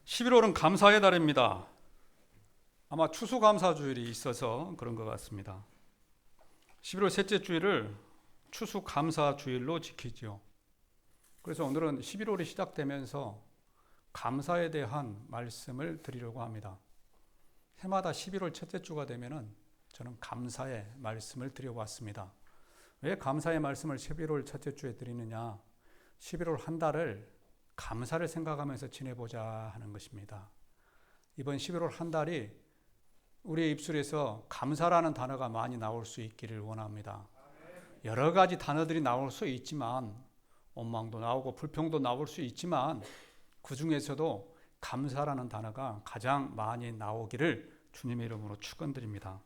11월은 감사의 달입니다. 아마 추수감사주일이 있어서 그런 것 같습니다. 11월 셋째 주일을 추수감사주일로 지키죠. 그래서 오늘은 11월이 시작되면서 감사에 대한 말씀을 드리려고 합니다. 해마다 11월 첫째 주가 되면은 저는 감사의 말씀을 드려왔습니다. 왜 감사의 말씀을 11월 첫째 주에 드리느냐? 11월 한 달을 감사를 생각하면서 지내보자 하는 것입니다. 이번 11월 한 달이 우리의 입술에서 감사라는 단어가 많이 나올 수 있기를 원합니다. 여러 가지 단어들이 나올 수 있지만, 원망도 나오고 불평도 나올 수 있지만, 그 중에서도 감사라는 단어가 가장 많이 나오기를 주님의 이름으로 축원드립니다.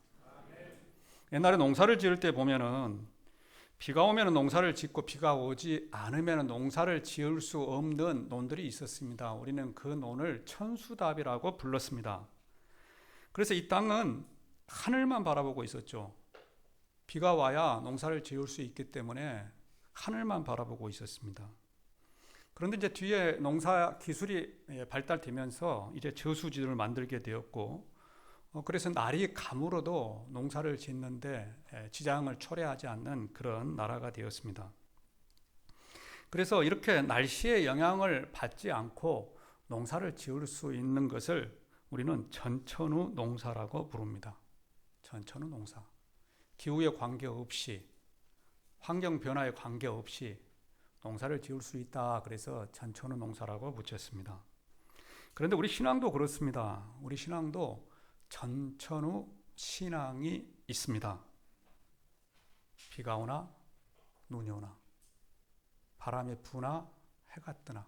옛날에 농사를 지을 때 보면은 비가 오면 농사를 짓고 비가 오지 않으면 농사를 지을 수 없는 논들이 있었습니다. 우리는 그 논을 천수답이라고 불렀습니다. 그래서 이 땅은 하늘만 바라보고 있었죠. 비가 와야 농사를 지을 수 있기 때문에 하늘만 바라보고 있었습니다. 그런데 이제 뒤에 농사 기술이 발달되면서 이제 저수지를 만들게 되었고, 그래서 날이 가물어도 농사를 짓는데 지장을 초래하지 않는 그런 나라가 되었습니다. 그래서 이렇게 날씨의 영향을 받지 않고 농사를 지을 수 있는 것을 우리는 전천후 농사라고 부릅니다. 전천후 농사. 기후에 관계없이, 환경 변화에 관계없이 농사를 지을 수 있다. 그래서 전천후 농사라고 붙였습니다. 그런데 우리 신앙도 그렇습니다. 우리 신앙도 전천후 신앙이 있습니다. 비가 오나 눈이 오나 바람이 부나 해가 뜨나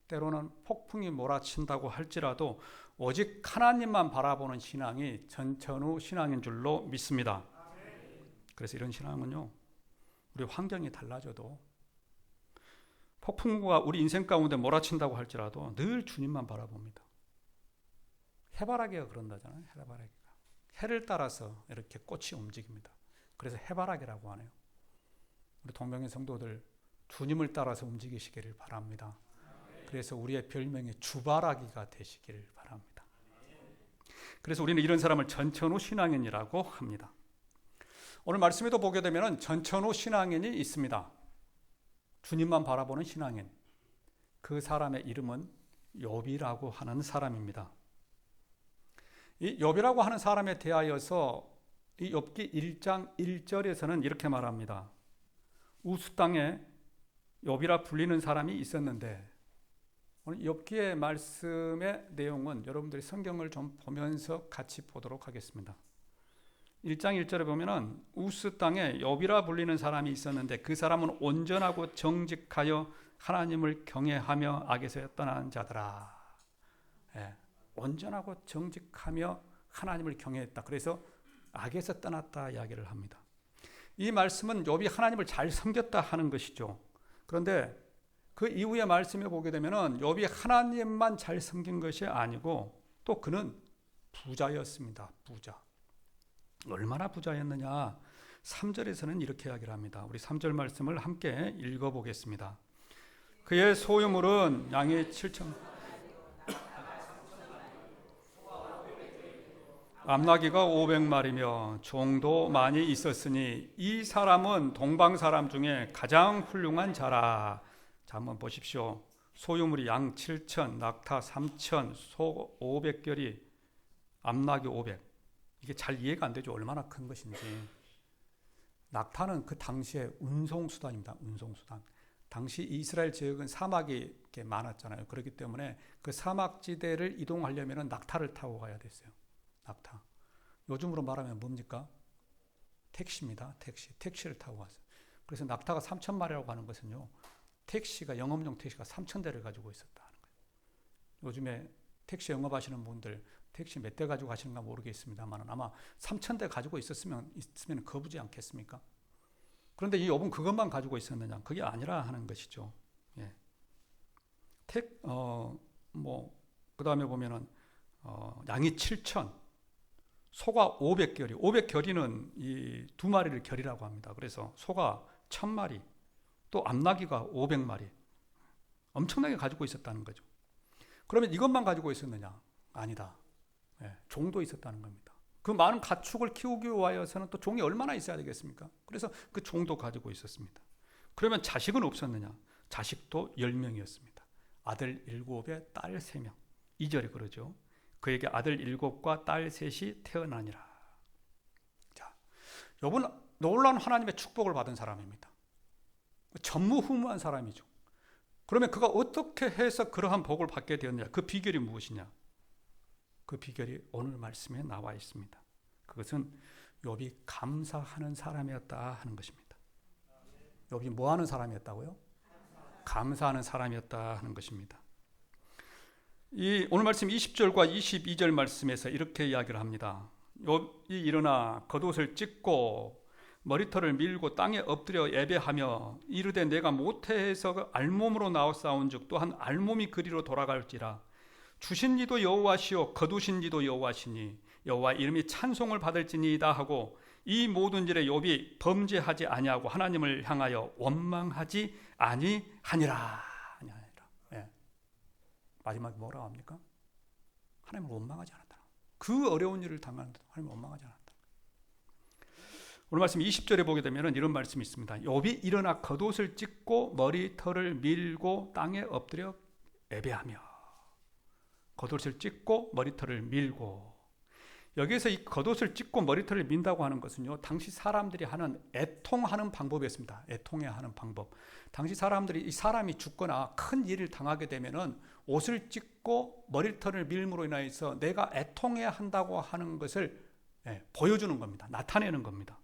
때로는 폭풍이 몰아친다고 할지라도 오직 하나님만 바라보는 신앙이 전천후 신앙인 줄로 믿습니다. 그래서 이런 신앙은요, 우리 환경이 달라져도 폭풍우가 우리 인생 가운데 몰아친다고 할지라도 늘 주님만 바라봅니다. 해바라기가 그런다잖아요. 해바라기가 해를 따라서 이렇게 꽃이 움직입니다. 그래서 해바라기라고 하네요. 우리 동명의 성도들 주님을 따라서 움직이시기를 바랍니다. 그래서 우리의 별명이 주바라기가 되시기를 바랍니다. 그래서 우리는 이런 사람을 전천후 신앙인이라고 합니다. 오늘 말씀에도 보게 되면 전천후 신앙인이 있습니다. 주님만 바라보는 신앙인. 그 사람의 이름은 욥이라고 하는 사람입니다. 이 욥이라고 하는 사람에 대하여서 이 욥기 1장 1절에서는 이렇게 말합니다. 우스 땅에 욥이라 불리는 사람이 있었는데, 오늘 욥기의 말씀의 내용은 여러분들이 성경을 좀 보면서 같이 보도록 하겠습니다. 1장 1절에 보면은 우스 땅에 욥이라 불리는 사람이 있었는데 그 사람은 온전하고 정직하여 하나님을 경외하며 악에서 떠난 자더라. 온전하고 정직하며 하나님을 경외했다. 그래서 악에서 떠났다 이야기를 합니다. 이 말씀은 욥이 하나님을 잘 섬겼다 하는 것이죠. 그런데 그 이후의 말씀에 보게 되면은 욥이 하나님만 잘 섬긴 것이 아니고 또 그는 부자였습니다. 부자. 얼마나 부자였느냐? 3절에서는 이렇게 이야기를 합니다. 우리 3절 말씀을 함께 읽어보겠습니다. 그의 소유물은 양이 7천 암나귀가 500마리며 종도 많이 있었으니 이 사람은 동방 사람 중에 가장 훌륭한 자라. 자, 한번 보십시오. 소유물이 양 7천, 낙타 3천, 소 500결이, 암나귀 500. 이게 잘 이해가 안 되죠. 얼마나 큰 것인지. 낙타는 그 당시에 운송수단입니다. 운송수단. 당시 이스라엘 지역은 사막이 이렇게 많았잖아요. 그렇기 때문에 그 사막지대를 이동하려면 낙타를 타고 가야 됐어요. 낙타. 요즘으로 말하면 뭡니까? 택시입니다. 택시를 타고 갔어요. 그래서 낙타가 3,000마리라고 하는 것은요, 택시가, 영업용 택시가 3,000대를 가지고 있었다는 거예요. 요즘에 택시 영업하시는 분들 택시 몇 대 가지고 가시는가 모르겠습니다만 아마 3,000대 가지고 있으면 거부지 않겠습니까? 그런데 이 욥은 그것만 가지고 있었느냐? 그게 아니라 하는 것이죠. 예. 그 다음에 보면은 양이 7천, 소가 500결이, 500결이는 이 2마리를 결이라고 합니다. 그래서 소가 1000마리, 또 암나귀가 500마리, 엄청나게 가지고 있었다는 거죠. 그러면 이것만 가지고 있었느냐? 아니다. 종도 있었다는 겁니다. 그 많은 가축을 키우기 위하여서는 또 종이 얼마나 있어야 되겠습니까? 그래서 그 종도 가지고 있었습니다. 그러면 자식은 없었느냐? 자식도 10명이었습니다. 아들 7에 딸 3명. 2절에 그러죠. 그에게 아들 7과 딸 3이 태어나니라. 자, 욥은 놀라운 하나님의 축복을 받은 사람입니다. 전무후무한 사람이죠. 그러면 그가 어떻게 해서 그러한 복을 받게 되었느냐? 그 비결이 무엇이냐? 그 비결이 오늘 말씀에 나와 있습니다. 그것은 욥이 감사하는 사람이었다 하는 것입니다. 욥이 뭐 하는 사람이었다고요? 감사하는 사람이었다 하는 것입니다. 이 오늘 말씀 20절과 22절 말씀에서 이렇게 이야기를 합니다. 욥이 일어나 겉옷을 찢고 머리털을 밀고 땅에 엎드려 예배하며 이르되 내가 모태에서 알몸으로 나왔사온즉 또한 알몸이 그리로 돌아갈지라. 주신 이도 여호와시요 거두신 이도 여호와시니 여호와 이름이 찬송을 받을지니이다 하고 이 모든 일에 욥이 범죄하지 아니하고 하나님을 향하여 원망하지 아니하니라. 마지막에 뭐라고 합니까? 하나님을 원망하지 않았다. 그 어려운 일을 당하는데도 하나님을 원망하지 않았다. 오늘 말씀 20절에 보게 되면 이런 말씀이 있습니다. 욥이 일어나 겉옷을 찢고 머리털을 밀고 땅에 엎드려 예배하며. 겉옷을 찢고 머리털을 밀고. 여기에서 이 겉옷을 찢고 머리털을 민다고 하는 것은요, 당시 사람들이 하는 애통하는 방법이었습니다. 애통해하는 방법. 당시 사람들이 이 사람이 죽거나 큰 일을 당하게 되면은 옷을 찢고 머리털을 밀므로 인하여서 내가 애통해야 한다고 하는 것을 보여주는 겁니다. 나타내는 겁니다.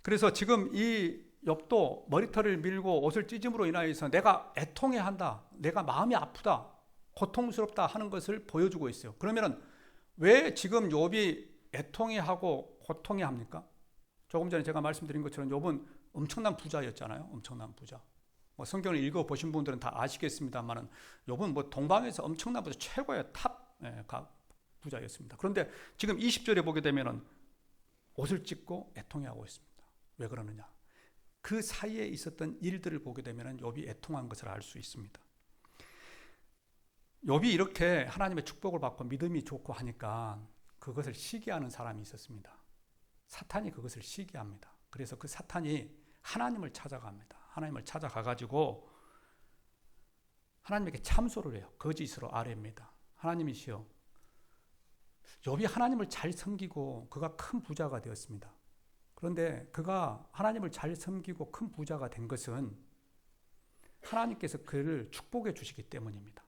그래서 지금 이 욥도 머리털을 밀고 옷을 찢음으로 인하여서 내가 애통해야 한다, 내가 마음이 아프다, 고통스럽다 하는 것을 보여주고 있어요. 그러면은 왜 지금 욥이 애통해하고 고통해합니까? 조금 전에 제가 말씀드린 것처럼 욥은 엄청난 부자였잖아요. 엄청난 부자. 뭐 성경을 읽어보신 분들은 다 아시겠습니다만은 욥은 뭐 동방에서 엄청난 부자, 최고의 탑 부자였습니다. 그런데 지금 20절에 보게 되면은 옷을 찢고 애통해하고 있습니다. 왜 그러느냐? 그 사이에 있었던 일들을 보게 되면은 욥이 애통한 것을 알 수 있습니다. 욥이 이렇게 하나님의 축복을 받고 믿음이 좋고 하니까 그것을 시기하는 사람이 있었습니다. 사탄이 그것을 시기합니다. 그래서 그 사탄이 하나님을 찾아갑니다. 하나님을 찾아가가지고 하나님에게 참소를 해요. 거짓으로 아뢰입니다. 하나님이시여, 욥이 하나님을 잘 섬기고 그가 큰 부자가 되었습니다. 그런데 그가 하나님을 잘 섬기고 큰 부자가 된 것은 하나님께서 그를 축복해 주시기 때문입니다.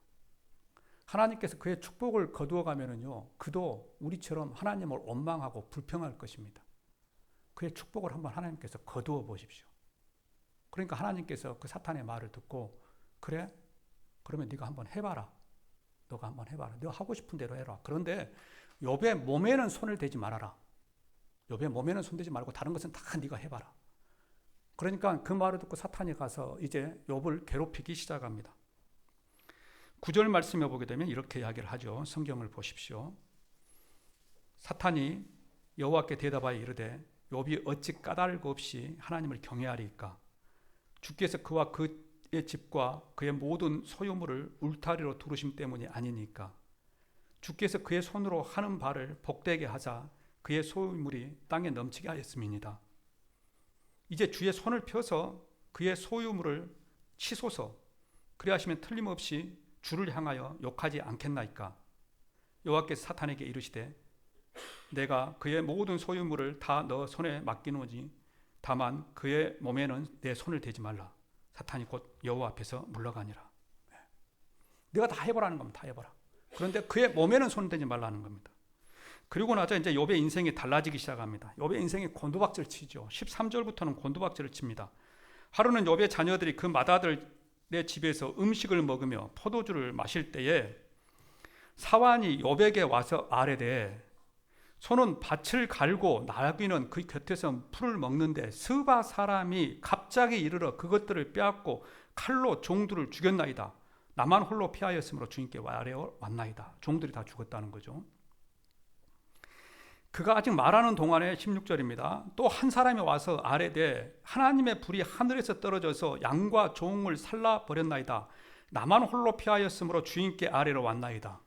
하나님께서 그의 축복을 거두어 가면은요, 그도 우리처럼 하나님을 원망하고 불평할 것입니다. 그의 축복을 한번 하나님께서 거두어 보십시오. 그러니까 하나님께서 그 사탄의 말을 듣고, 그래? 그러면 네가 한번 해봐라. 너가 한번 해봐라. 네가 하고 싶은 대로 해라. 그런데 욥의 몸에는 손을 대지 말아라. 욥의 몸에는 손대지 말고 다른 것은 다 네가 해봐라. 그러니까 그 말을 듣고 사탄이 가서 이제 욥을 괴롭히기 시작합니다. 9절 말씀해 보게 되면 이렇게 이야기를 하죠. 성경을 보십시오. 사탄이 여호와께 대답하여 이르되 욥이 어찌 까닭 없이 하나님을 경외하리이까? 주께서 그와 그의 집과 그의 모든 소유물을 울타리로 두르심 때문이 아니니까. 주께서 그의 손으로 하는 바를 복되게 하자 그의 소유물이 땅에 넘치게 하였음이니이다. 이제 주의 손을 펴서 그의 소유물을 치소서. 그리하시면 틀림없이 주를 향하여 욕하지 않겠나이까? 여호와께서 사탄에게 이르시되 내가 그의 모든 소유물을 다 너 손에 맡기노니 다만 그의 몸에는 내 손을 대지 말라. 사탄이 곧 여호와 앞에서 물러가니라. 내가 다 해보라는 겁니다. 다 해보라. 그런데 그의 몸에는 손을 대지 말라는 겁니다. 그리고 나서 이제 욥의 인생이 달라지기 시작합니다. 욥의 인생이 곤두박질 치죠. 13절부터는 곤두박질을 칩니다. 하루는 욥의 자녀들이 그 맏아들의 집에서 음식을 먹으며 포도주를 마실 때에 사환이 욥에게 와서 아뢰되 소는 밭을 갈고 나귀는 그 곁에서 풀을 먹는데 스바 사람이 갑자기 이르러 그것들을 빼앗고 칼로 종들을 죽였나이다. 나만 홀로 피하였으므로 주님께 왔나이다. 종들이 다 죽었다는 거죠. 그가 아직 말하는 동안에 16절입니다. 또 한 사람이 와서 아뢰되 하나님의 불이 하늘에서 떨어져서 양과 종을 살라버렸나이다. 나만 홀로 피하였으므로 주인께 아래로 왔나이다.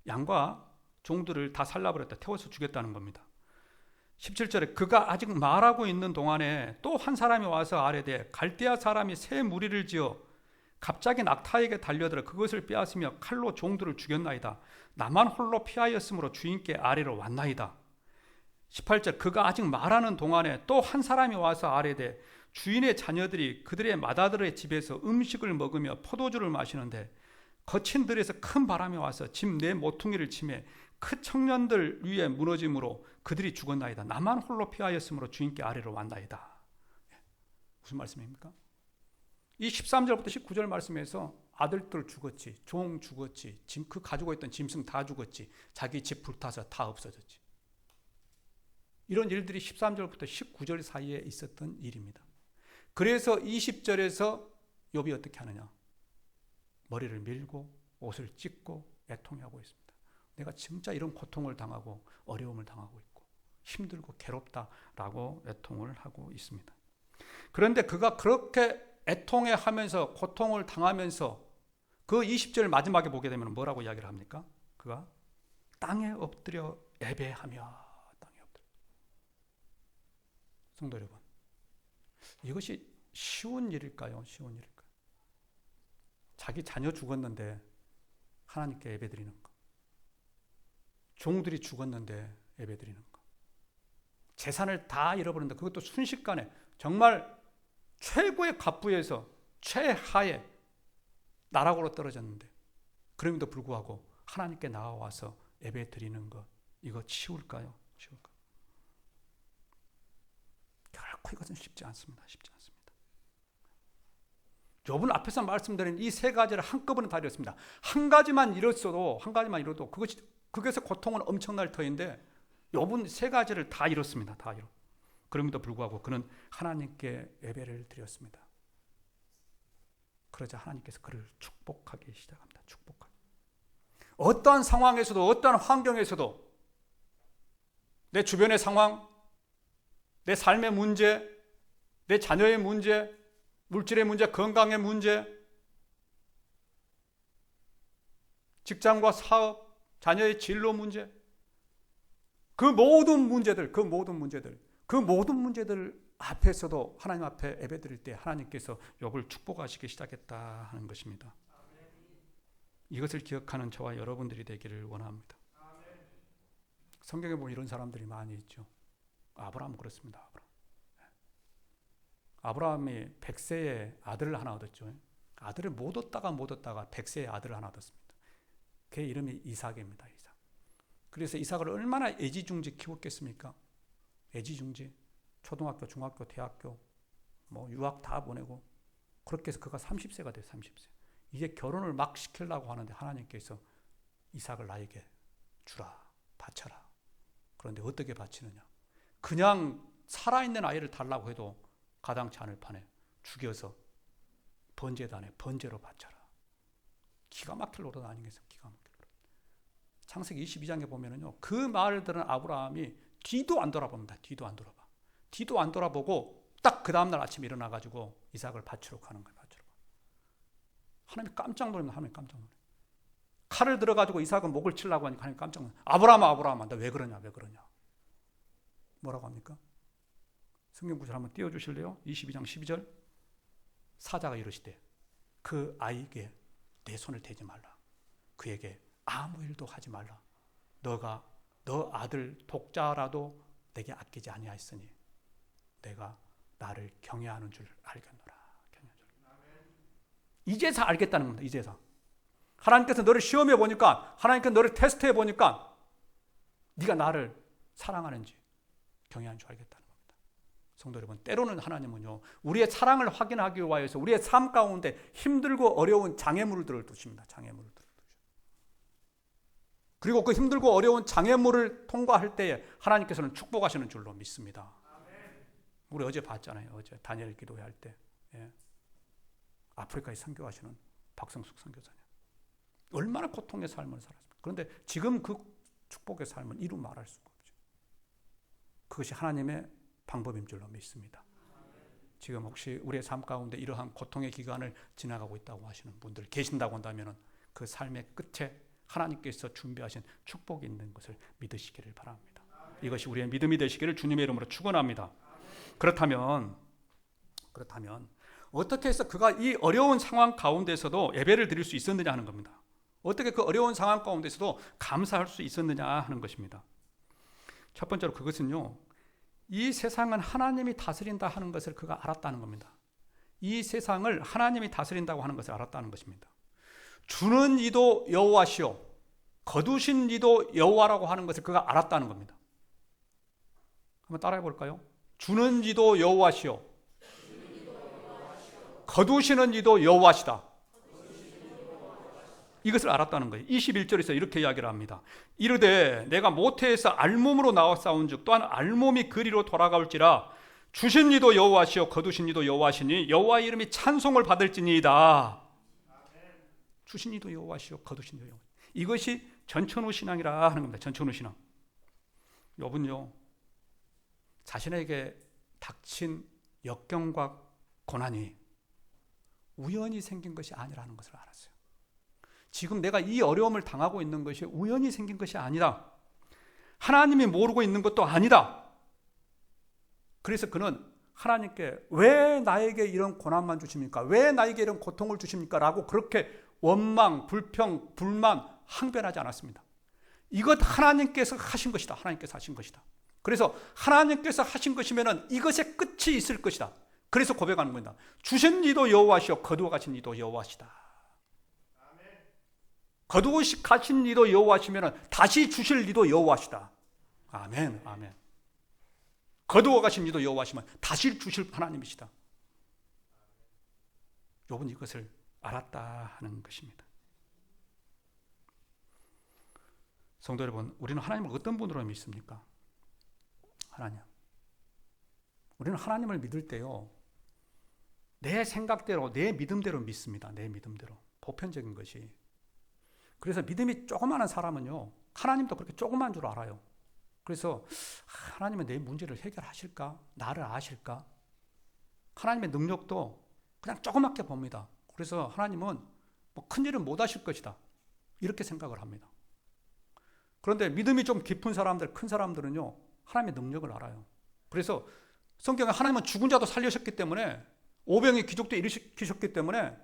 양과 종들을 다 살라버렸다. 태워서 죽였다는 겁니다. 17절에 그가 아직 말하고 있는 동안에 또 한 사람이 와서 아뢰되 갈대아 사람이 새 무리를 지어 갑자기 낙타에게 달려들어 그것을 빼앗으며 칼로 종들을 죽였나이다. 나만 홀로 피하였으므로 주인께 아래로 왔나이다. 18절 그가 아직 말하는 동안에 또 한 사람이 와서 아뢰되 주인의 자녀들이 그들의 맏아들의 집에서 음식을 먹으며 포도주를 마시는데 거친 들에서 큰 바람이 와서 집 내 모퉁이를 치매 그 청년들 위에 무너짐으로 그들이 죽었나이다. 나만 홀로 피하였으므로 주인께 아래로 왔나이다. 무슨 말씀입니까? 이 13절부터 19절 말씀에서 아들들 죽었지, 종 죽었지, 그 가지고 있던 짐승 다 죽었지, 자기 집 불타서 다 없어졌지. 이런 일들이 13절부터 19절 사이에 있었던 일입니다. 그래서 20절에서 욥이 어떻게 하느냐? 머리를 밀고 옷을 찢고 애통하고 있습니다. 내가 진짜 이런 고통을 당하고 어려움을 당하고 있고 힘들고 괴롭다라고 애통을 하고 있습니다. 그런데 그가 그렇게 애통해하면서 고통을 당하면서 그 20절 마지막에 보게 되면 뭐라고 이야기를 합니까? 그가 땅에 엎드려 예배하며 땅에 엎드려. 성도 여러분, 이것이 쉬운 일일까요? 쉬운 일일까요? 자기 자녀 죽었는데 하나님께 예배드리는 거. 종들이 죽었는데 예배드리는 거. 재산을 다 잃어버린다. 그것도 순식간에 정말 최고의 갑부에서 최하의 나락으로 떨어졌는데 그럼에도 불구하고 하나님께 나와서 예배드리는 것, 이거 쉬울까요? 쉬울까요? 결코 이것은 쉽지 않습니다. 쉽지 않습니다. 욥은 앞에서 말씀드린 이 세 가지를 한꺼번에 다 이뤘습니다. 한 가지만 이뤘어도 그것의 고통은 엄청날 터인데 욥은 세 가지를 다 이뤘습니다. 다 이뤘. 그럼에도 불구하고 그는 하나님께 예배를 드렸습니다. 그러자 하나님께서 그를 축복하기 시작합니다. 축복하기. 어떠한 상황에서도 어떠한 환경에서도 내 주변의 상황, 내 삶의 문제, 내 자녀의 문제, 물질의 문제, 건강의 문제, 직장과 사업, 자녀의 진로 문제, 그 모든 문제들 앞에서도 하나님 앞에 예배드릴 때 하나님께서 욥을 축복하시기 시작했다 하는 것입니다. 이것을 기억하는 저와 여러분들이 되기를 원합니다. 성경에 보면 이런 사람들이 많이 있죠. 아브라함 그렇습니다. 아브라함이 100세에 아들을 하나 얻었죠. 아들을 못 얻다가 100세에 아들을 하나 얻었습니다. 그의 이름이 이삭입니다. 이삭. 그래서 이삭을 얼마나 애지중지 키웠겠습니까? 애지중지. 초등학교, 중학교, 대학교, 유학 다 보내고 그렇게 해서 그가 30세가 돼요. 30세. 이제 결혼을 막 시키려고 하는데 하나님께서 이삭을 나에게 주라, 바쳐라. 그런데 어떻게 바치느냐? 그냥 살아있는 아이를 달라고 해도 가당치 않을 판에 죽여서 번제단에 번제로 바쳐라. 기가 막힐 노릇 아니겠습니까? 기가 막힐 노릇. 창세기 22장에 보면은요, 그 말을 들은 아브라함이 뒤도 안 돌아봅니다. 뒤도 안 돌아봐. 뒤도 안 돌아보고 딱 그 다음날 아침에 일어나가지고 이삭을 바치러 가는 거예요. 바치러. 하나님 깜짝 놀랍니다. 하나님 깜짝 놀랍니다. 칼을 들어가지고 이삭은 목을 치려고 하니까 하나님 깜짝 놀랍니다. 아브라함아, 너 왜 그러냐? 뭐라고 합니까? 성경 구절 한번 띄워주실래요? 22장 12절. 사자가 이르시되 그 아이에게 내 손을 대지 말라. 그에게 아무 일도 하지 말라. 너 아들 독자라도 내게 아끼지 아니하였으니 내가 나를 경외하는 줄 알겠노라. 이제서 알겠다는 겁니다. 이제서. 하나님께서 너를 시험해 보니까, 하나님께서 너를 테스트해 보니까 네가 나를 사랑하는지 경외하는 줄 알겠다는 겁니다. 성도 여러분, 때로는 하나님은요, 우리의 사랑을 확인하기 위하여서 우리의 삶 가운데 힘들고 어려운 장애물들을 두십니다. 장애물들을 두십니다. 그리고 그 힘들고 어려운 장애물을 통과할 때에 하나님께서는 축복하시는 줄로 믿습니다. 우리 어제 봤잖아요. 어제 다니엘 기도회 할 때. 아프리카에 선교하시는 박성숙 선교사님. 얼마나 고통의 삶을 살았습니까? 그런데 지금 그 축복의 삶은 이루 말할 수가 없죠. 그것이 하나님의 방법인 줄로 믿습니다. 지금 혹시 우리의 삶 가운데 이러한 고통의 기간을 지나가고 있다고 하시는 분들 계신다고 한다면 그 삶의 끝에 하나님께서 준비하신 축복이 있는 것을 믿으시기를 바랍니다. 이것이 우리의 믿음이 되시기를 주님의 이름으로 축원합니다. 그렇다면 어떻게 해서 그가 이 어려운 상황 가운데서도 예배를 드릴 수 있었느냐 하는 겁니다. 어떻게 그 어려운 상황 가운데서도 감사할 수 있었느냐 하는 것입니다. 첫 번째로 그것은요, 이 세상은 하나님이 다스린다 하는 것을 그가 알았다는 겁니다. 이 세상을 하나님이 다스린다고 하는 것을 알았다는 것입니다. 주는 이도 여호와시오, 거두신 이도 여호와라고 하는 것을 그가 알았다는 겁니다. 한번 따라해 볼까요? 주는 이도 여호와시오, 거두시는 이도 여호와시다. 이것을 알았다는 거예요. 21절에서 이렇게 이야기를 합니다. 이르되 내가 모태에서 알몸으로 나와 싸운즉 또한 알몸이 그리로 돌아가올지라 주신 이도 여호와시오 거두신 이도 여호와시니 여호와의 이름이 찬송을 받을지니이다. 주신 이도 여호와시오 거두신 이도 여호와. 이것이 전천후 신앙이라 하는 겁니다. 전천후 신앙. 여러분요, 자신에게 닥친 역경과 고난이 우연히 생긴 것이 아니라는 것을 알았어요. 지금 내가 이 어려움을 당하고 있는 것이 우연히 생긴 것이 아니다. 하나님이 모르고 있는 것도 아니다. 그래서 그는 하나님께 왜 나에게 이런 고난만 주십니까? 왜 나에게 이런 고통을 주십니까? 라고 그렇게 원망, 불평, 불만, 항변하지 않았습니다. 이것 하나님께서 하신 것이다. 하나님께서 하신 것이다. 그래서 하나님께서 하신 것이면 이것의 끝이 있을 것이다. 그래서 고백하는 겁니다. 주신 이도 여호와시오 거두어 가신 이도 여호와시다. 거두어 가신 이도 여호와시면 다시 주실 이도 여호와시다. 아멘, 아멘. 거두어 가신 이도 여호와시면 다시 주실 하나님이시다. 욥은 이것을 알았다 하는 것입니다. 성도 여러분, 우리는 하나님을 어떤 분으로 믿습니까? 하나님. 우리는 하나님을 믿을 때요, 내 생각대로, 내 믿음대로 믿습니다. 내 믿음대로. 보편적인 것이. 그래서 믿음이 조그마한 사람은요, 하나님도 그렇게 조그만 줄 알아요. 그래서 하나님은 내 문제를 해결하실까? 나를 아실까? 하나님의 능력도 그냥 조그맣게 봅니다. 그래서 하나님은 뭐 큰일은 못 하실 것이다. 이렇게 생각을 합니다. 그런데 믿음이 좀 깊은 사람들, 큰 사람들은요, 하나님의 능력을 알아요. 그래서 성경에 하나님은 죽은 자도 살리셨기 때문에, 오병이 귀족도 일으키셨기 때문에,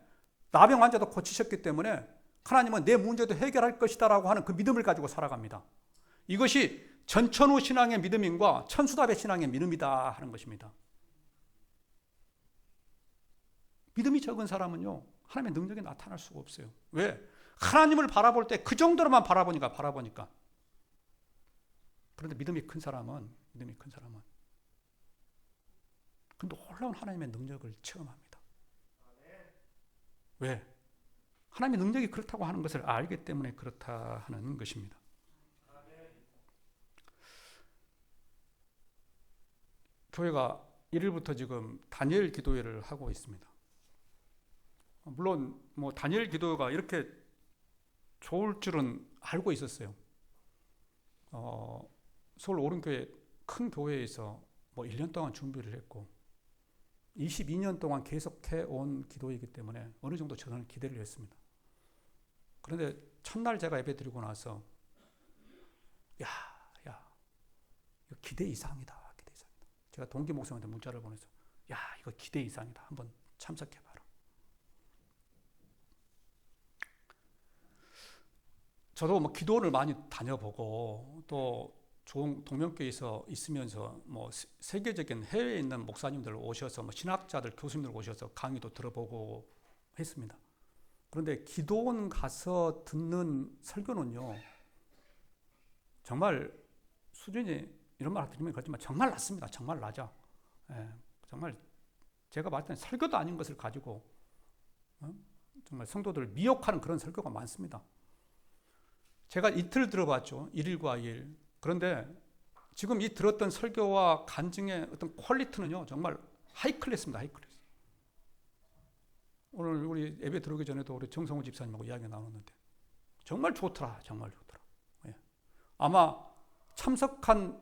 나병 환자도 고치셨기 때문에 하나님은 내 문제도 해결할 것이다라고 하는 그 믿음을 가지고 살아갑니다. 이것이 전천후 신앙의 믿음인과 천수답의 신앙의 믿음이다 하는 것입니다. 믿음이 적은 사람은요, 하나님의 능력이 나타날 수가 없어요. 왜? 하나님을 바라볼 때 그 정도로만 바라보니까. 그런데 믿음이 큰 사람은 그 놀라운 하나님의 능력을 체험합니다. 왜? 하나님의 능력이 그렇다고 하는 것을 알기 때문에 그렇다 하는 것입니다. 교회가 1일부터 지금 다니엘 기도회를 하고 있습니다. 물론 뭐 다니엘 기도가 이렇게 좋을 줄은 알고 있었어요. 서울 오른교회 큰 교회에서 뭐 1년 동안 준비를 했고 22년 동안 계속해 온 기도이기 때문에 어느 정도 저는 기대를 했습니다. 그런데 첫날 제가 예배 드리고 나서 야, 이거 기대 이상이다. 제가 동기 목사님한테 문자를 보내서 야, 이거 기대 이상이다. 한번 참석해봐라. 저도 뭐 기도원을 많이 다녀보고 또 좋은 동명교회에서 있으면서 뭐 세계적인 해외에 있는 목사님들 오셔서 뭐 신학자들 교수님들 오셔서 강의도 들어보고 했습니다. 그런데 기도원 가서 듣는 설교는요, 정말 수준이, 이런 말 드리면 그렇지만 정말 낮습니다. 정말 낮아. 예, 정말 제가 봤을 때 설교도 아닌 것을 가지고 정말 성도들을 미혹하는 그런 설교가 많습니다. 제가 이틀 들어봤죠. 1일과 2일. 그런데 지금 이 들었던 설교와 간증의 어떤 퀄리티는요, 정말 하이클래스입니다. 하이클래스. 오늘 우리 예배 들어오기 전에도 우리 정성호 집사님하고 이야기가 나눴는데 정말 좋더라. 정말 좋더라. 예. 아마 참석한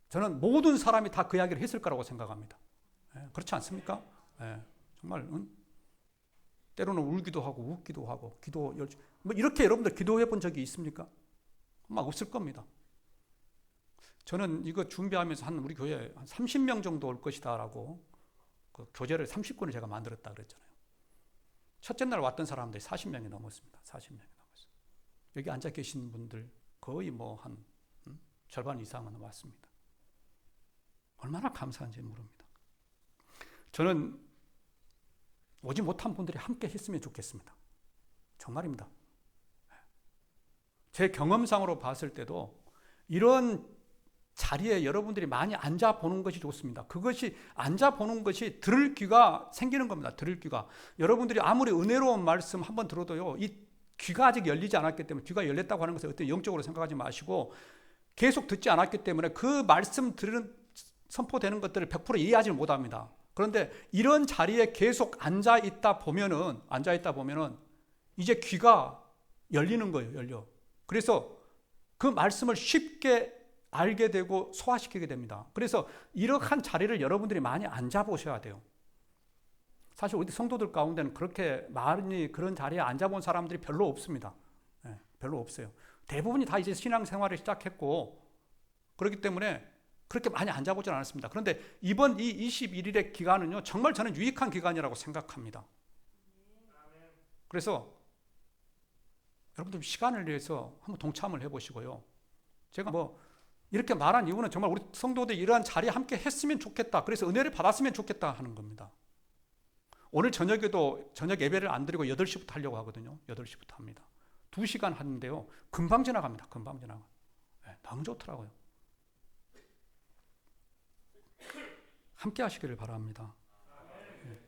저는 모든 사람이 다 그 이야기를 했을 거라고 생각합니다. 예. 그렇지 않습니까? 예, 정말 때로는 울기도 하고 웃기도 하고 뭐 이렇게 여러분들 기도해 본 적이 있습니까? 아마 없을 겁니다. 저는 이거 준비하면서 우리 교회에 한 30명 정도 올 것이다라고 그 교재를 30권을 제가 만들었다 그랬잖아요. 첫째 날 왔던 사람들이 40명이 넘었습니다. 40명이 넘었어요. 여기 앉아 계신 분들 거의 뭐 한 절반 이상은 왔습니다. 얼마나 감사한지 모릅니다. 저는 오지 못한 분들이 함께 했으면 좋겠습니다. 정말입니다. 제 경험상으로 봤을 때도 이런 자리에 여러분들이 많이 앉아보는 것이 좋습니다. 그것이 앉아보는 것이 들을 귀가 생기는 겁니다. 들을 귀가. 여러분들이 아무리 은혜로운 말씀 한번 들어도요, 이 귀가 아직 열리지 않았기 때문에 귀가 열렸다고 하는 것을 어떤 영적으로 생각하지 마시고 계속 듣지 않았기 때문에 그 말씀 들은 선포되는 것들을 100% 이해하지 못합니다. 그런데 이런 자리에 계속 앉아있다 보면은 이제 귀가 열리는 거예요. 열려. 그래서 그 말씀을 쉽게 알게 되고 소화시키게 됩니다. 그래서 이러한 자리를 여러분들이 많이 앉아보셔야 돼요. 사실 우리 성도들 가운데는 그렇게 많이 그런 자리에 앉아본 사람들이 별로 없습니다. 네, 별로 없어요. 대부분이 다 이제 신앙생활을 시작했고 그렇기 때문에 그렇게 많이 앉아보진 않았습니다. 그런데 이번 이 21일의 기간은요, 정말 저는 유익한 기간이라고 생각합니다. 그래서 여러분들 시간을 내서 한번 동참을 해보시고요. 제가 뭐 이렇게 말한 이유는 정말 우리 성도들이 이러한 자리에 함께 했으면 좋겠다. 그래서 은혜를 받았으면 좋겠다 하는 겁니다. 오늘 저녁에도 저녁 예배를 안 드리고 8시부터 하려고 하거든요. 8시부터 합니다. 2시간 하는데요. 금방 지나갑니다. 금방 지나가. 네, 너무 좋더라고요. 함께 하시기를 바랍니다. 네.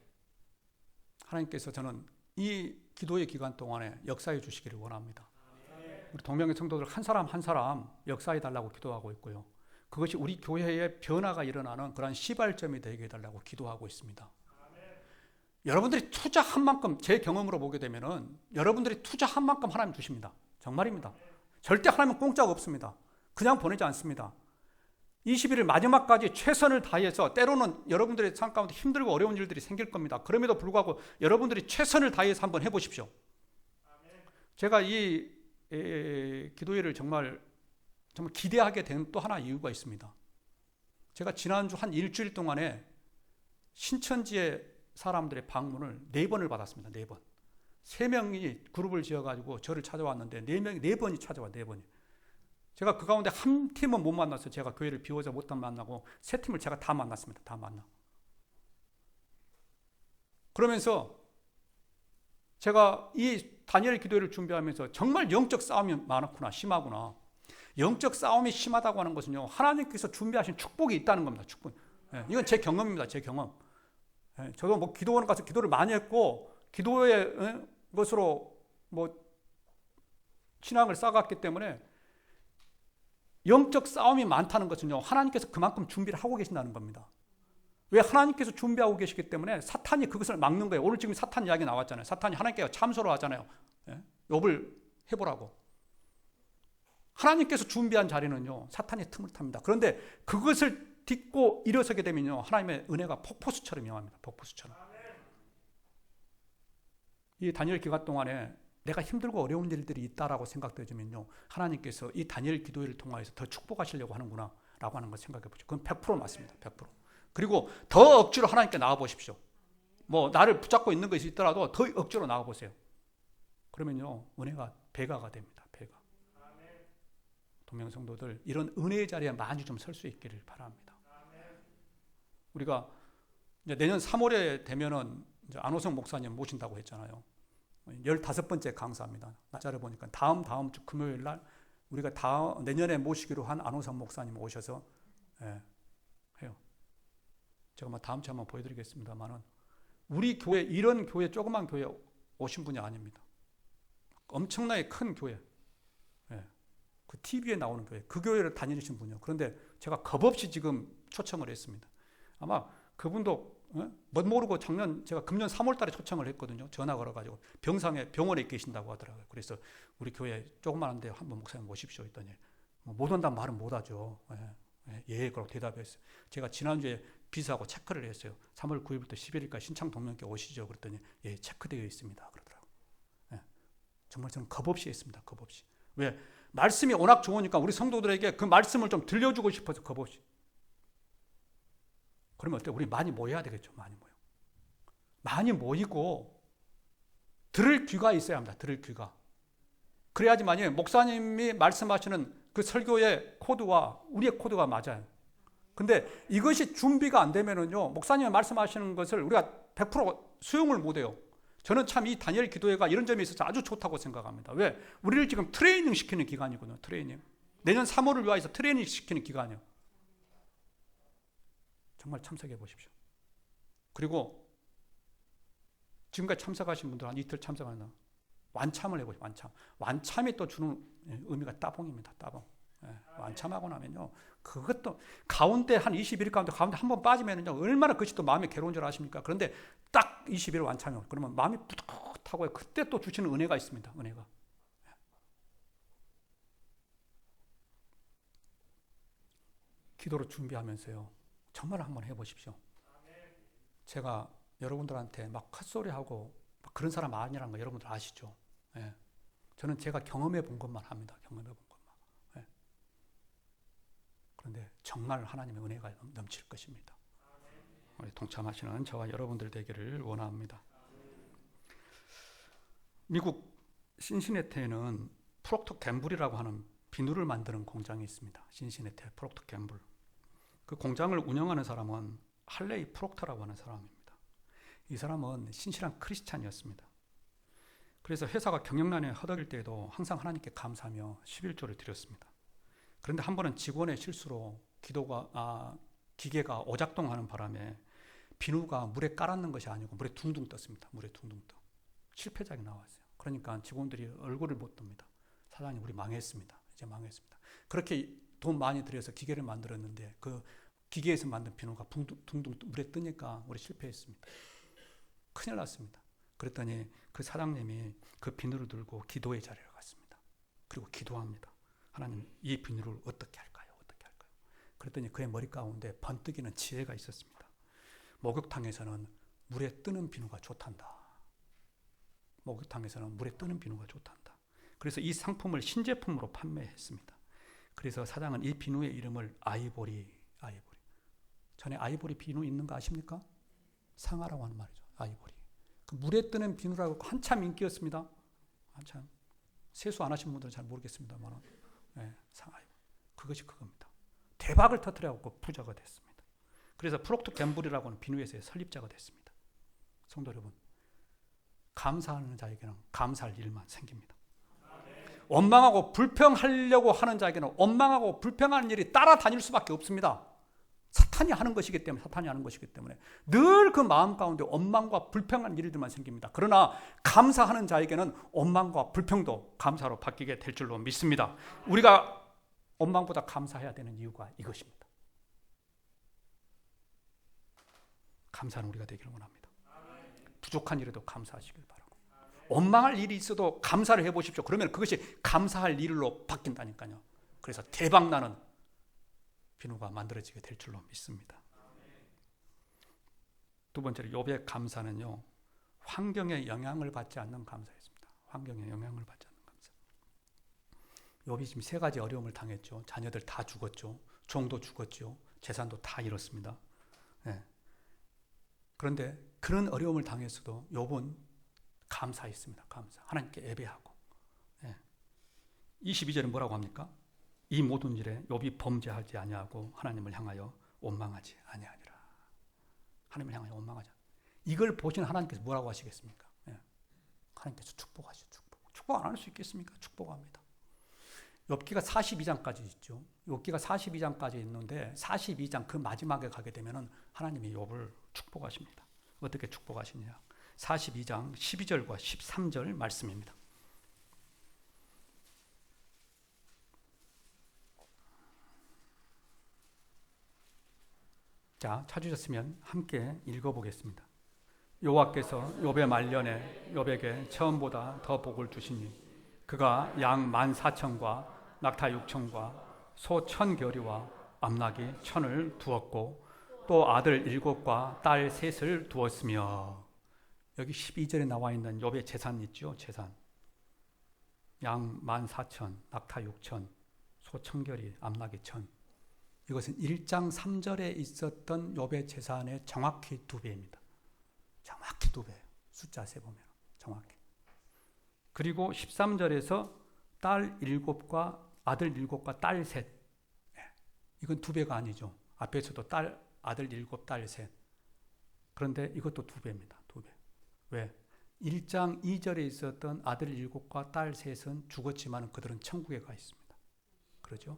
하나님께서 저는 이 기도의 기간 동안에 역사해 주시기를 원합니다. 우리 동명의 성도들 한 사람 한 사람 역사해 달라고 기도하고 있고요. 그것이 우리 교회에 변화가 일어나는 그런 시발점이 되게 해달라고 기도하고 있습니다. 여러분들이 투자한 만큼, 제 경험으로 보게 되면은 여러분들이 투자한 만큼 하나님 주십니다. 정말입니다. 절대 하나님은 공짜가 없습니다. 그냥 보내지 않습니다. 21일 마지막까지 최선을 다해서, 때로는 여러분들의 삶 가운데 힘들고 어려운 일들이 생길 겁니다. 그럼에도 불구하고 여러분들이 최선을 다해서 한번 해보십시오. 제가 이 기도회를 정말 기대하게 된 또 하나 이유가 있습니다. 제가 지난주 한 일주일 동안에 신천지의 사람들의 방문을 4번을 받았습니다. 4번. 3명이 그룹을 지어가지고 저를 찾아왔는데 4번이 찾아와. 4번이. 제가 그 가운데 한 팀은 못 만났어요. 제가 교회를 비워서 못 만나고 3팀을 제가 다 만났습니다. 다 만나. 그러면서 제가 이 다니엘 기도회를 준비하면서 정말 영적 싸움이 많았구나, 심하구나. 영적 싸움이 심하다고 하는 것은요, 하나님께서 준비하신 축복이 있다는 겁니다. 축복. 예, 이건 제 경험입니다. 제 경험. 예, 저도 뭐 기도원 가서 기도를 많이 했고 기도의 것으로 뭐 신앙을 쌓았기 때문에 영적 싸움이 많다는 것은요, 하나님께서 그만큼 준비를 하고 계신다는 겁니다. 왜? 하나님께서 준비하고 계시기 때문에 사탄이 그것을 막는 거예요. 오늘 지금 사탄 이야기 나왔잖아요. 사탄이 하나님께 참소를 하잖아요. 예? 욥을 해보라고. 하나님께서 준비한 자리는요, 사탄이 틈을 탑니다. 그런데 그것을 딛고 일어서게 되면요, 하나님의 은혜가 폭포수처럼 임합니다. 폭포수처럼. 이 다니엘 기간 동안에 내가 힘들고 어려운 일들이 있다라고 생각되면요, 하나님께서 이 다니엘 기도회를 통해서 더 축복하시려고 하는구나 라고 하는 걸 생각해 보죠. 그건 100% 맞습니다. 100%. 그리고 더 억지로 하나님께 나와 보십시오. 뭐 나를 붙잡고 있는 것이 있더라도 더 억지로 나와 보세요. 그러면요, 은혜가 배가가 됩니다. 배가. 동명성도들 이런 은혜의 자리에 많이 좀 설 수 있기를 바랍니다. 우리가 이제 내년 3월에 되면은 이제 안호성 목사님 모신다고 했잖아요. 15번째 강사입니다. 날짜를 보니까 다음 주 금요일 날 우리가 내년에 모시기로 한 안호성 목사님 오셔서 해요. 제가 뭐 다음 주에 한번 보여드리겠습니다만은 우리 교회, 이런 교회, 조그만 교회 오신 분이 아닙니다. 엄청나게 큰 교회. 그 TV에 나오는 교회, 그 교회를 다니신 분이요. 그런데 제가 겁없이 지금 초청을 했습니다. 아마 그분도 못 모르고 제가 금년 3월 달에 초청을 했거든요. 전화 걸어가지고 병원에 계신다고 하더라고요. 그래서 우리 교회 조그만한데 한번 목사님 모십시오 했더니 못 온다는 말은 못하죠. 예, 그렇게 대답했어요. 제가 지난주에 비서하고 체크를 했어요. 3월 9일부터 11일까지 신창 동명께 오시죠. 그랬더니 예, 체크되어 있습니다. 그러더라고요. 예, 정말 저는 겁 없이 했습니다. 겁 없이. 왜? 말씀이 워낙 좋으니까 우리 성도들에게 그 말씀을 좀 들려주고 싶어서 겁 없이. 그러면 어때요? 우리 많이 모여야 되겠죠. 많이 모여. 많이 모이고 들을 귀가 있어야 합니다. 들을 귀가. 그래야지만이 목사님이 말씀하시는 그 설교의 코드와 우리의 코드가 맞아요. 근데 이것이 준비가 안 되면은요, 목사님이 말씀하시는 것을 우리가 100% 수용을 못 해요. 저는 참 이 다니엘 기도회가 이런 점에 있어서 아주 좋다고 생각합니다. 왜? 우리를 지금 트레이닝 시키는 기간이거든요. 트레이닝. 내년 3월을 위해서 트레이닝 시키는 기간이에요. 정말 참석해 보십시오. 그리고 지금까지 참석하신 분들 한 이틀 참석하는 완참을 해보세요. 완참. 완참이 또 주는 의미가 따봉입니다. 따봉. 완참하고 나면요, 그것도 가운데 한 21일 가운데 한 번 빠지면요, 얼마나 그것이 또 마음이 괴로운 줄 아십니까? 그런데 딱 20일 완참이요. 그러면 마음이 뿌듯하고 그때 또 주시는 은혜가 있습니다. 은혜가. 기도로 준비하면서요, 정말 한번 해보십시오. 제가 여러분들한테 막 헛소리하고 그런 사람 아니라는 거 여러분들 아시죠? 예. 저는 제가 경험해 본 것만 합니다. 경험해 본 것만. 예. 그런데 정말 하나님의 은혜가 넘칠 것입니다. 우리 동참하시는 저와 여러분들 되기를 원합니다. 미국 신시내티에는 프록터 gem블이라고 하는 비누를 만드는 공장이 있습니다. 신시내티 프록터 gem블. 그 공장을 운영하는 사람은 할레이 프록터라고 하는 사람입니다. 이 사람은 신실한 크리스찬이었습니다. 그래서 회사가 경영난에 허덕일 때에도 항상 하나님께 감사하며 11조를 드렸습니다. 그런데 한 번은 직원의 실수로 기계가 오작동하는 바람에 비누가 물에 깔았는 것이 아니고 물에 둥둥 떴습니다. 물에 둥둥 떠. 실패작이 나왔어요. 그러니까 직원들이 얼굴을 못 듭니다. 사장님, 우리 망했습니다. 이제 망했습니다. 그렇게 돈 많이 들여서 기계를 만들었는데 그 기계에서 만든 비누가 둥둥 물에 뜨니까 우리 실패했습니다. 큰일 났습니다. 그랬더니 그 사장님이 그 비누를 들고 기도의 자리에 갔습니다. 그리고 기도합니다. 하나님, 이 비누를 어떻게 할까요? 어떻게 할까요? 그랬더니 그의 머리 가운데 번뜩이는 지혜가 있었습니다. 목욕탕에서는 물에 뜨는 비누가 좋단다. 목욕탕에서는 물에 뜨는 비누가 좋단다. 그래서 이 상품을 신제품으로 판매했습니다. 그래서 사장은 이 비누의 이름을 아이보리. 전에 아이보리 비누 있는 거 아십니까? 상아라고 하는 말이죠. 아이보리. 그 물에 뜨는 비누라고 한참 인기였습니다. 한참. 세수 안 하신 분들은 잘 모르겠습니다만, 네, 그것이 그겁니다. 대박을 터뜨려갖고 부자가 됐습니다. 그래서 프록터 gem블이라고 하는 비누회사의 설립자가 됐습니다. 성도 여러분, 감사하는 자에게는 감사할 일만 생깁니다. 원망하고 불평하려고 하는 자에게는 원망하고 불평하는 일이 따라다닐 수밖에 없습니다. 사탄이 하는 것이기 때문에 늘 그 마음 가운데 원망과 불평한 일들만 생깁니다. 그러나 감사하는 자에게는 원망과 불평도 감사로 바뀌게 될 줄로 믿습니다. 우리가 원망보다 감사해야 되는 이유가 이것입니다. 감사는 우리가 되기를 원합니다. 부족한 일에도 감사하시길 바라고, 원망할 일이 있어도 감사를 해보십시오. 그러면 그것이 감사할 일로 바뀐다니까요. 그래서 대박나는 비누가 만들어지게 될 줄로 믿습니다. 두 번째로 욥의 감사는요, 환경에 영향을 받지 않는 감사였습니다. 환경에 영향을 받지 않는 감사. 욥이 지금 3가지 어려움을 당했죠. 자녀들 다 죽었죠. 종도 죽었죠. 재산도 다 잃었습니다. 네. 그런데 그런 어려움을 당했어도 욥은 감사했습니다. 감사. 하나님께 예배하고. 네. 22절은 뭐라고 합니까? 이 모든 일에 욥이 범죄하지 아니하고 하나님을 향하여 원망하지 아니하니라. 하나님을 향하여 원망하지 않아. 이걸 보신 하나님께서 뭐라고 하시겠습니까? 예. 하나님께서 축복하시죠. 축복 안 할 수 있겠습니까? 축복합니다. 욥기가 42장까지 있죠. 욥기가 42장까지 있는데 42장 그 마지막에 가게 되면은 하나님이 욥을 축복하십니다. 어떻게 축복하시느냐? 42장 12절과 13절 말씀입니다. 자, 찾으셨으면 함께 읽어보겠습니다. 여호와께서 욥의 말년에 욥에게 처음보다 더 복을 주시니 그가 양 14,000과 낙타 6,000과 소 1,000겨리와 암낙이 1,000을 두었고 또 아들 7과 딸 3을 두었으며. 여기 12절에 나와 있는 욥의 재산 있죠. 재산. 양 14,000, 낙타 6,000, 소 1,000결이, 암낙이 1,000. 이것은 1장 3절에 있었던 욥의 재산의 정확히 2배입니다. 정확히 2배. 숫자 세보면 정확히. 그리고 13절에서 딸 7과 아들 7과 딸 3. 이건 2배가 아니죠. 앞에서도 아들 7, 딸 3. 그런데 이것도 2배입니다. 2배. 왜? 1장 2절에 있었던 아들 7과 딸 3은 죽었지만 그들은 천국에 가 있습니다. 그러죠?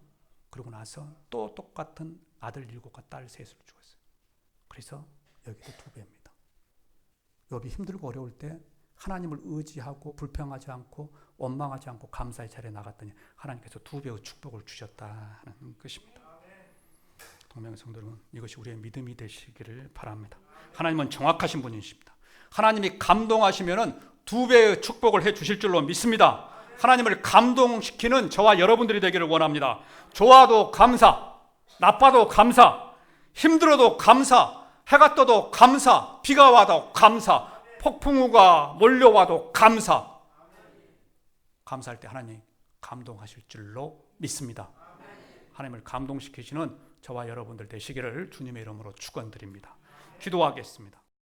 그러고 나서 또 똑같은 아들 7과 딸 3을 죽었어요. 그래서 여기도 2배입니다. 욥이 힘들고 어려울 때 하나님을 의지하고 불평하지 않고 원망하지 않고 감사의 자리에 나갔더니 하나님께서 2배의 축복을 주셨다 하는 것입니다. 동명성도 여러분, 이것이 우리의 믿음이 되시기를 바랍니다. 하나님은 정확하신 분이십니다. 하나님이 감동하시면 2배의 축복을 해 주실 줄로 믿습니다. 하나님을 감동시키는 저와 여러분들이 되기를 원합니다. 좋아도 감사, 나빠도 감사, 힘들어도 감사, 해가 떠도 감사, 비가 와도 감사, 폭풍우가 몰려와도 감사. 감사할 때 하나님 감동하실 줄로 믿습니다. 하나님을 감동시키시는 저와 여러분들 되시기를 주님의 이름으로 축원드립니다. 기도하겠습니다.